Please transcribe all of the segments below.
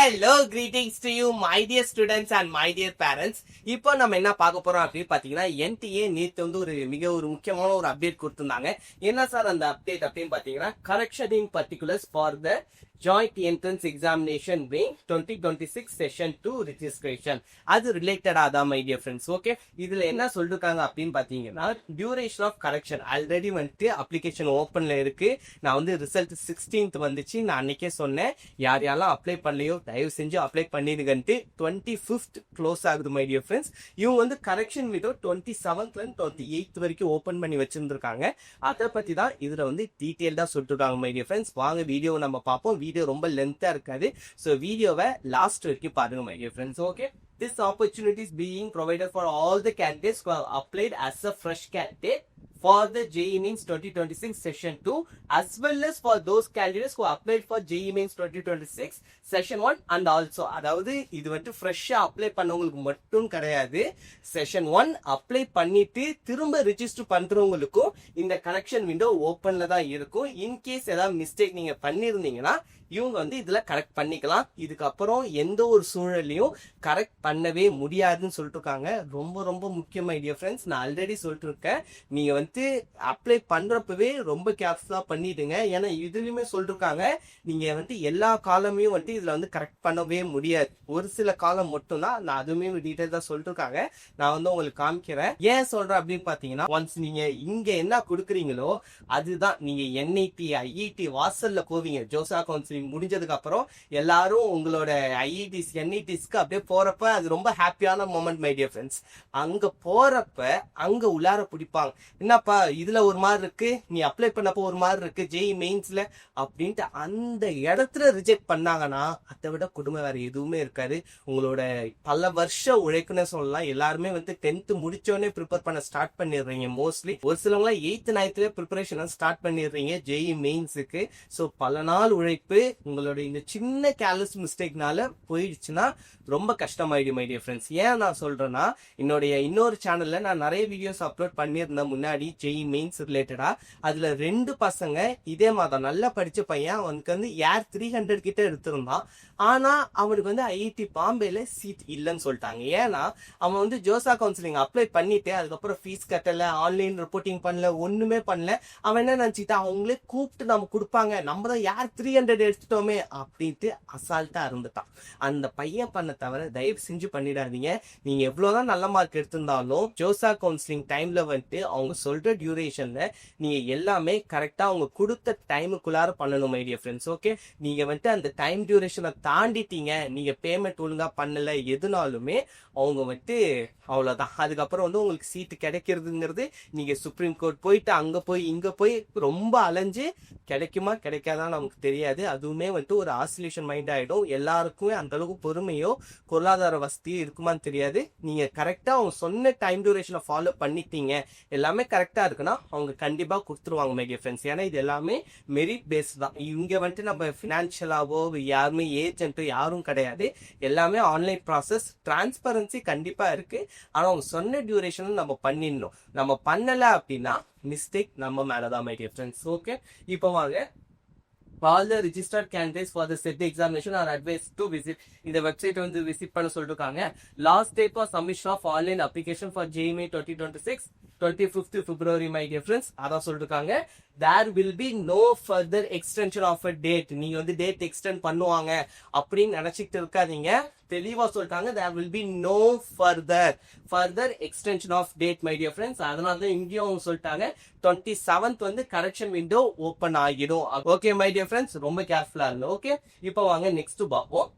Hello, greetings to you, my dear students and my dear parents. இப்போ நம்ம என்ன பார்க்க போறோம் அப்படின்னு பாத்தீங்கன்னா NTA நேத்து வந்து ஒரு முக்கியமான ஒரு அப்டேட் கொடுத்திருந்தாங்க. என்ன சார் அந்த அப்டேட் அப்படின்னு பாத்தீங்கன்னா correction in particulars for the joint entrance examination wing 2026 session 2 registration. அது ரிலேட்டடா தான் my dear friends. ஓகே, இதுல என்ன சொல்லிருக்காங்க அப்படின்னு பாத்தீங்கன்னா duration of correction ஆல்ரெடி வந்துட்டு அப்ளிகேஷன் ஓப்பன்ல இருக்கு. நான் வந்து ரிசல்ட் 16th வந்துச்சு. நான் அன்னைக்கே சொன்னேன், யார் யாரெல்லாம் அப்ளை பண்ணலையோ தயவு செஞ்சு அப்ளை பண்ணிடுங்கன்ட்டு. 25th க்ளோஸ் ஆகுது மை டியர் ஃப்ரெண்ட்ஸ். இவங்க வந்து correction video 27th and 28th வரைக்கும் ஓப்பன் பண்ணி வச்சிருந்திருக்காங்க. அதை பத்தி தான் இதுல வந்து டீடைல்டா சொல்லிருக்காங்க மை டியர் ஃப்ரெண்ட்ஸ். வாங்க வீடியோ நம்ம பார்ப்போம். வீடியோ ரொம்ப லென்த்தா இருக்காது, ஸோ வீடியோவை லாஸ்ட் வரைக்கும் பாருங்க my dear friends. Okay, this opportunity is being provided for all the candidates who have applied as a fresh candidate for the JEE Mains 2026 session 2 as well as for those candidates who applied for JEE Mains 2026 session 1 and also அதாவது இது வந்து ஃப்ரெஷ்ஷா apply பண்ணவங்களுக்கு மட்டும் கிடையாது. Session 1 apply பண்ணிட்டு திரும்ப register பண்றவங்களுக்கும் இந்த கரெக்ஷன் விண்டோ ஓப்பன்ல தான் இருக்கும். இன்கேஸ் ஏதாவது மிஸ்டேக் நீங்க பண்ணிருந்தீங்கன்னா இவங்க வந்து இதுல கரெக்ட் பண்ணிக்கலாம். இதுக்கப்புறம் எந்த ஒரு சூழலையும் கரெக்ட் பண்ணவே முடியாதுன்னு சொல்லிட்டு இருக்காங்க. ரொம்ப ரொம்ப முக்கியம் மை டியர் ஃப்ரெண்ட்ஸ். நான் ஆல்ரெடி சொல்லிட்டு இருக்கேன், நீங்க வந்து அப்ளை பண்றப்பவே ரொம்ப கேர்ஃபுல்லா பண்ணிடுங்க. ஏன்னா இதுலயுமே சொல்லிட்டு இருக்காங்க, நீங்க வந்து எல்லா காலமையும் வந்து இதுல வந்து கரெக்ட் பண்ணவே முடியாது. ஒரு சில காலம் மட்டும் தான். நான் அதுவுமே டீடைல் தான் சொல்லிட்டு இருக்காங்க. நான் வந்து உங்களுக்கு காமிக்கிறேன். ஏன் சொல்றேன் அப்படின்னு பாத்தீங்கன்னா, ஒன்ஸ் நீங்க இங்க என்ன கொடுக்குறீங்களோ அதுதான் நீங்க NIT IIT வாசல்ல போவீங்க. ஜோசா கவுன்சிலிங் முடிஞ்சதுக்கு அப்புறம் எல்லாரும் உங்களோட IITs NITஸ்க்கு அப்படியே போறப்ப அது ரொம்ப ஹாப்பியான மொமெண்ட் மை டியர் ஃப்ரெண்ட்ஸ். அங்க போறப்ப அங்க உள்ளார பிடிப்பாங்க, என்னப்பா இதுல ஒரு மாதிரி இருக்கு, நீ அப்ளை பண்ணப்போ ஒரு மாதிரி இருக்கு JEE மெயின்ஸ்ல அப்படின்ட்டு. அந்த இடத்துல ரிஜெக்ட் பண்ணாங்கன்னா அதை விட கொடுமை வேற எதுவுமே இருக்காது. உங்களோட பல வருஷம் உழைக்குன்னு சொல்லலாம். எல்லாருமே வந்து 10th முடிச்சோடனே ப்ரிப்பேர் பண்ண ஸ்டார்ட் பண்ணிடுறீங்க. மோஸ்ட்லி ஒரு சிலவங்களாம் 8th 9th ப்ரிப்பரேஷன் ஸ்டார்ட் பண்ணிடுறீங்க JEE மெயின்ஸுக்கு. ஸோ பல நாள் உழைப்பு உங்களோட இந்த சின்ன கேர்லெஸ் மிஸ்டேக்னால போயிடுச்சுன்னா ரொம்ப கஷ்டமாயிடும் மை டியர் ஃப்ரெண்ட்ஸ். ஏன் நான் சொல்றேன்னா, என்னுடைய இன்னொரு சேனல்ல நான் நிறைய வீடியோஸ் அப்லோட் பண்ணியிருந்தேன் முன்னாடி JEE மெயின்ஸ் ரிலேட்டடா. அதுல 2 பசங்க இதே மாதிரி நல்லா படிச்ச பையன், அவனுக்கு வந்து ஏர் 300 கிட்ட எடுத்திருந்தான். ஆனா அவனுக்கு வந்து IIT பாம்பேல சீட் இல்லைன்னு சொல்லிட்டாங்க. ஏன்னா அவன் வந்து ஜோசா கவுன்சிலிங் அப்ளை பண்ணிட்டு அதுக்கப்புறம் ஃபீஸ் கட்டல, ஆன்லைன் ரிப்போர்ட்டிங் பண்ணல, ஒண்ணுமே பண்ணல. அவன் என்ன நினைச்சிட்டா, அவங்களே கூப்பிட்டு நம்ம கொடுப்பாங்க, நம்ம தான் ஏர் 300 எடுத்துட்டோமே அப்படின்ட்டு அசால்ட்டா இருந்துட்டான். அந்த பையன் பண்ண தவிர தயவு செஞ்சு பண்ணிடாதீங்க. நீங்க எவ்வளவுதான் நல்ல மார்க் எடுத்திருந்தாலும் ஜோசா கவுன்சிலிங் டைம்ல வந்துட்டு அவங்க சொல்ற டியூரேஷன்ல நீங்க எல்லாமே கரெக்டா அவங்க கொடுத்த டைமுக்குள்ளார பண்ணணும் மை டியர் ஃப்ரெண்ட்ஸ். ஓகே, நீங்க வந்துட்டு அந்த டைம் டியூரேஷனை தாண்டிட்டீங்க, நீங்க பேமெண்ட் ஒழுங்கா பண்ணல எதுனாலுமே அவங்க வந்துட்டு அவ்வளவுதான். அதுக்கப்புறம் வந்து உங்களுக்கு சீட்டு கிடைக்கிறதுங்கிறது நீங்க சுப்ரீம் கோர்ட் போயிட்டு அங்க போய் இங்க போய் ரொம்ப அலைஞ்சு கிடைக்குமா கிடைக்காதான் நமக்கு தெரியாது. அதுவுமே வந்துட்டு ஒரு ஆசிலேஷன் மைண்ட் ஆயிடும். எல்லாருக்குமே அந்த அளவுக்கு பொறுமையோ பொருளாதார வசதியோ இருக்குமான்னு தெரியாது. நீங்க கரெக்டா அவங்க சொன்ன டைம் டியூரேஷனை ஃபாலோ பண்ணிட்டீங்க, எல்லாமே கரெக்டா இருக்குன்னா அவங்க கண்டிப்பா கொடுத்துருவாங்க மை டியர் ஃப்ரெண்ட்ஸ். ஏன்னா இது எல்லாமே மெரிட் பேஸ் தான். இங்க வந்துட்டு நம்ம பினான்சியலாவோ யாருமே ஏஜென்ட்டோ யாரும் கிடையாது. எல்லாமே ஆன்லைன் ப்ராசஸ், டிரான்ஸ்பரன்சி கண்டிப்பா இருக்கு. ஆனா அவங்க சொன்ன டியூரேஷன் நம்ம பண்ணிடணும். நம்ம பண்ணல அப்படின்னா மிஸ்டேக் நம்ம மேலதான் மை டியர் ஃப்ரெண்ட்ஸ். ஓகே, இப்போ வாங்க, all the registered candidates for the set examination are advised to visit இந்த வெப்சைட் வந்து விசிட் பண்ண சொல்லிருக்காங்க. Last date for submission of online application for JEE Mains 2026 25th February my dear friends. அதான் சொல்லிருக்காங்க. there will be no further extension of a date. நீங்க வந்து date extend பண்ணுவாங்க அப்படின்னு நினைச்சிட்டு இருக்காதீங்க. தெளிவா சொல்லிட்டாங்க, there will be no further extension of date my dear friends. அதனால தான் இங்கேயும் சொல்லிட்டாங்க 27th வந்து கரெக்ஷன் விண்டோ ஓபன் ஆகிடும். ஓகே மை டியர் ஃப்ரெண்ட்ஸ், ரொம்ப கேர்ஃபுல்லா இருங்க. ஓகே, இப்போ வாங்க நெக்ஸ்ட் பார்ப்போம்.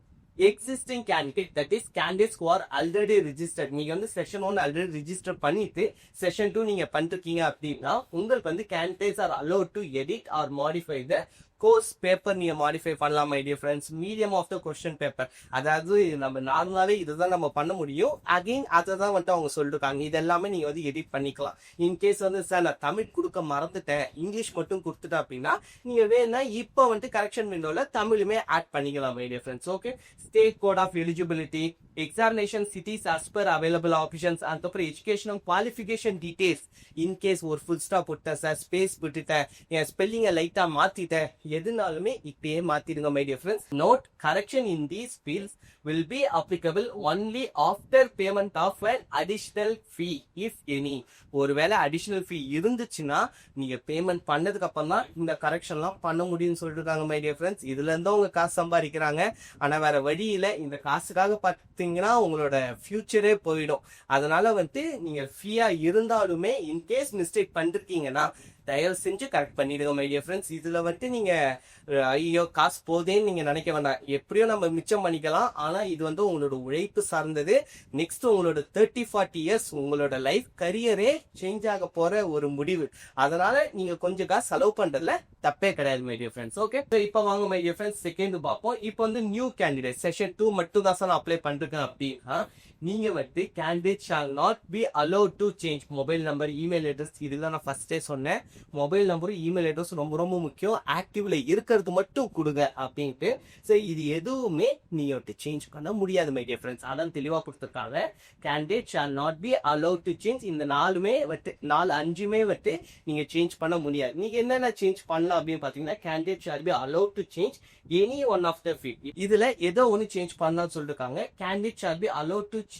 existing candidate, that is candidates who are already registered. நீங்க வந்து செஷன் 1 ஆல்ரெடி ரிஜிஸ்டர் பண்ணிட்டு செஷன் 2 நீங்க பண்ணிருக்கீங்க அப்படின்னா உங்களுக்கு வந்து candidates are allowed to edit or modify the course paper நீங்க மாடிஃபை பண்ணலாம் my dear friends. Medium of the question paper, அதாவது நம்ம நார்மலாவே இதுதான் நம்ம பண்ண முடியும். அகைன் அதை தான் வந்துட்டு அவங்க சொல்லிருக்காங்க. இது எல்லாமே நீங்க வந்து எடிட் பண்ணிக்கலாம். இன்கேஸ் வந்து சார் நான் தமிழ் கொடுக்க மறந்துட்டேன், இங்கிலீஷ் மட்டும் கொடுத்துட்டேன் அப்படின்னா நீங்க வேணா இப்போ வந்துட்டு கரெக்ஷன் விண்டோல தமிழுமே ஆட் பண்ணிக்கலாம் my dear friends. Okay, state code of eligibility, examination cities as per available options அதுக்கப்புறம் எஜுகேஷனல் குவாலிஃபிகேஷன் டீடைல்ஸ் இன்கேஸ் ஒரு ஃபுல் ஸ்டாப் போட்டேன் சார் ஸ்பேஸ் விட்டுட்டேன் என் ஸ்பெல்லிங்கை லைட்டா மாத்திட்டேன் எதுனாலுமே இப்பயே மாத்திடுங்க my dear friends. Note correction in these fields will be applicable only after payment of an additional fee if any. ஒருவேளை அடிஷனல் ஃபீ இருந்துச்சுன்னா நீங்க பேமெண்ட் பண்ணதுக்கு அப்புறம் தான் இந்த கரெக்ஷன்லாம் பண்ண முடியும்னு சொல்லிருக்காங்க மை டியர் ஃப்ரெண்ட்ஸ். இதுல இருந்து அவங்க காசு சம்பாதிக்கிறாங்க. ஆனா வேற வழியில இந்த காசுக்காக பார்த்தீங்கன்னா உங்களோட ஃபியூச்சரே போயிடும். அதனால நீங்க ஃபீயா இருந்தாலுமே இன்கேஸ் மிஸ்டேக் பண்ணிருக்கீங்கன்னா தயவு செஞ்சு கரெக்ட் பண்ணிடுங்க மை டியர் ஃப்ரெண்ட்ஸ். இதுல நீங்க ஐயோ காசு போதேன்னு நீங்க நினைக்க வேண்டாம். எப்படியோ நம்ம மிச்சம் பண்ணிக்கலாம். ஆனா இது உங்களோட உழைப்பு சார்ந்தது. நெக்ஸ்ட் உங்களோட 30-40 இயர்ஸ் உங்களோட லைஃப் கரியரே சேஞ்ச் ஆக போற ஒரு முடிவு. அதனால நீங்க கொஞ்சம் காசு செலவு பண்றதுல தப்பே கிடையாது மை டியர் ஃப்ரெண்ட்ஸ். ஓகே, இப்போ வாங்க மை டியர் ஃப்ரெண்ட்ஸ் செகண்ட் பார்ப்போம். இப்போ நியூ கேண்டிடேட் செஷன் 2 மட்டும் தான் நான் அப்ளை பண்றேன் அப்படின்னா நீங்க candidate shawl not be allowed to change mobile number email address. இதுதான் நான் ஃபர்ஸ்டே சொன்னேன். மொபைல் நம்பரும் இமெயில் அட்ரஸ் ரொம்ப ரொம்ப முக்கியம். ஆக்டிவ்ல இருக்கிறது மட்டும் கொடுங்க அப்படின்ட்டு. சரி, இது எதுவுமே நீங்க சேஞ்ச் பண்ண முடியாது மை டியர் ஃப்ரெண்ட்ஸ். அதான் தெளிவா கொடுத்துருக்காங்க. Candidate shawl not be allowed to change. இந்த 4-5மே நீங்க சேஞ்ச் பண்ண முடியாது. நீங்க என்னென்ன சேஞ்ச் பண்ணலாம் அப்படின்னு பாத்தீங்கன்னா candidate shall be allowed to change any one of the field. இதுல ஏதோ ஒன்னு சேஞ்ச் பண்ணலாம்னு சொல்லிருக்காங்க. Candidate shall be allowed to change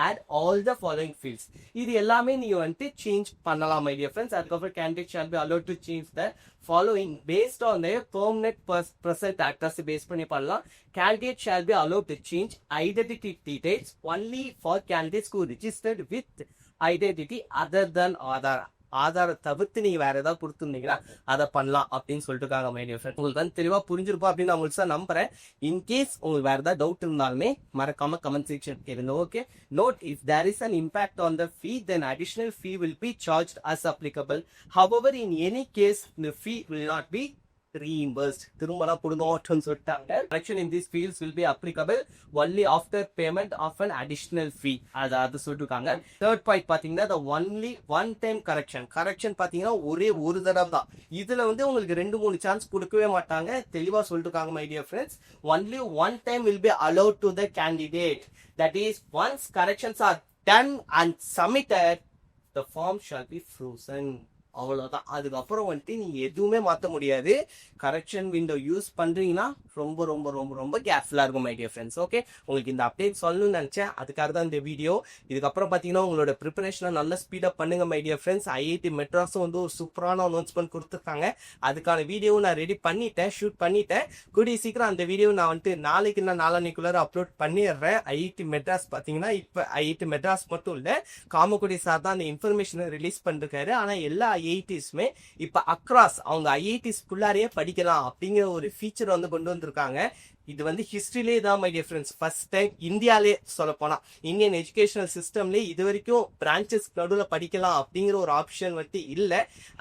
add all the following fields. இது எல்லாமே நீங்க சேஞ்ச் பண்ணலாம் my dear friends. அதுக்கப்புறம் candidate shall be allowed to change the following based on their permanent present address base பண்ணி பண்ணலாம். Candidate shall be allowed to change identity details only for candidates who registered with identity other than Aadhaar. ஆதார தவிர்த்து நீங்க வேற ஏதாவது கொடுத்துருந்தீங்கன்னா அதை பண்ணலாம் அப்படின்னு சொல்லிட்டு மை டியர் ஃப்ரெண்ட். உங்களுக்கு தெளிவா புரிஞ்சிருப்போம் அப்படின்னு நான் உங்களுக்கு நம்புறேன். இன்கேஸ் உங்களுக்கு வேற ஏதாவது டவுட் இருந்தாலுமே மறக்காம கமெண்ட் செக்ஷன் கேளுங்க. Okay, note if there is an impact on the fee then additional fee will be charged as applicable. However in any case the fee will not be reimbursed. திரும்பலாம் கொடுங்கன்னு சொல்லிட்டாங்க. Correction in these fields will be applicable only after payment of an additional fee. அது சொல்லிருக்காங்க. Third point பாத்தீங்கன்னா the only one time correction. Correction பாத்தீங்கன்னா ஒரே ஒரு தடவை தான். இதுல உங்களுக்கு 2-3 சான்ஸ் கொடுக்கவே மாட்டாங்க. தெளிவா சொல்லிருக்காங்க my dear friends. Only one time will be allowed to the candidate. That is, once corrections are done and submitted, the form shall be frozen. அவ்வளவுதான். அதுக்கப்புறம் நீங்க எதுவுமே மாத்த முடியாது. கரெக்ஷன் விண்டோ யூஸ் பண்றீங்கன்னா ரொம்ப ரொம்ப ரொம்ப ரொம்ப கேர்ஃபுல்லா இருக்கும் மை டியர் ஃப்ரெண்ட்ஸ். ஓகே, உங்களுக்கு இந்த அப்டேட் சொல்லணும்னு நினைச்சேன். அதுக்காக தான் இந்த வீடியோ. இதுக்கப்புறம் பாத்தீங்கன்னா உங்களோட ப்ரிப்பரேஷனை நல்லா ஸ்பீடப் பண்ணுங்க மை டியர் ஃப்ரெண்ட்ஸ். ஐஐடி மெட்ராஸும் ஒரு சூப்பரான அனௌன்ஸ்மெண்ட் கொடுத்துருக்காங்க. அதுக்கான வீடியோவும் நான் ரெடி பண்ணிட்டேன், ஷூட் பண்ணிட்டேன். கூடிய சீக்கிரம் அந்த வீடியோ நான் நாளைக்கு நான் நாளான்னைக்குள்ளார அப்லோட் பண்ணிடுறேன். ஐஐடி மெட்ராஸ் பாத்தீங்கன்னா இப்ப ஐஐடி மெட்ராஸ் மட்டும் இல்ல, காமக்குடி சார் தான் அந்த இன்ஃபர்மேஷனை ரிலீஸ் பண்ணிருக்காரு. ஆனா எல்லா ஐஐடிஸ்மே இப்ப அக்ராஸ் அவங்க ஐஐடிஸ் குள்ளாரையே படிக்கலாம் அப்படிங்கிற ஒரு ஃபீச்சர் கொண்டு வந்திருக்காங்க. இது ஹிஸ்டரியிலே தான் my dear friends first time இந்தியாலே சொல்ல போனா இந்தியன் எஜுகேஷனல் சிஸ்டம்ல இது வரைக்கும் பிரான்சஸ் நடுவில் படிக்கலாம் அப்படிங்கிற ஒரு ஆப்ஷன் இல்ல.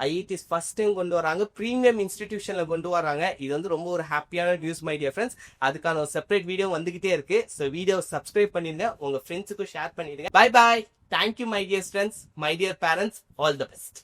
ஐஐடிஸ் ஃபர்ஸ்ட் டைம் கொண்டு வராங்க, பிரீமியம் இன்ஸ்டிடியூஷன்ல கொண்டு வராங்க. இது ரொம்ப ஒரு ஹாப்பியான நியூஸ் மை டியர் ஃப்ரெண்ட்ஸ். அதுக்கான ஒரு செப்பரேட் வீடியோ வந்துகிட்டே இருக்கு. ஸோ வீடியோ சப்ஸ்கிரைப் பண்ணிருங்க, உங்க ஃப்ரெண்ட்ஸுக்கும் ஷேர் பண்ணிடுங்க. Bye bye. Thank you my dear friends, my dear parents, all the best.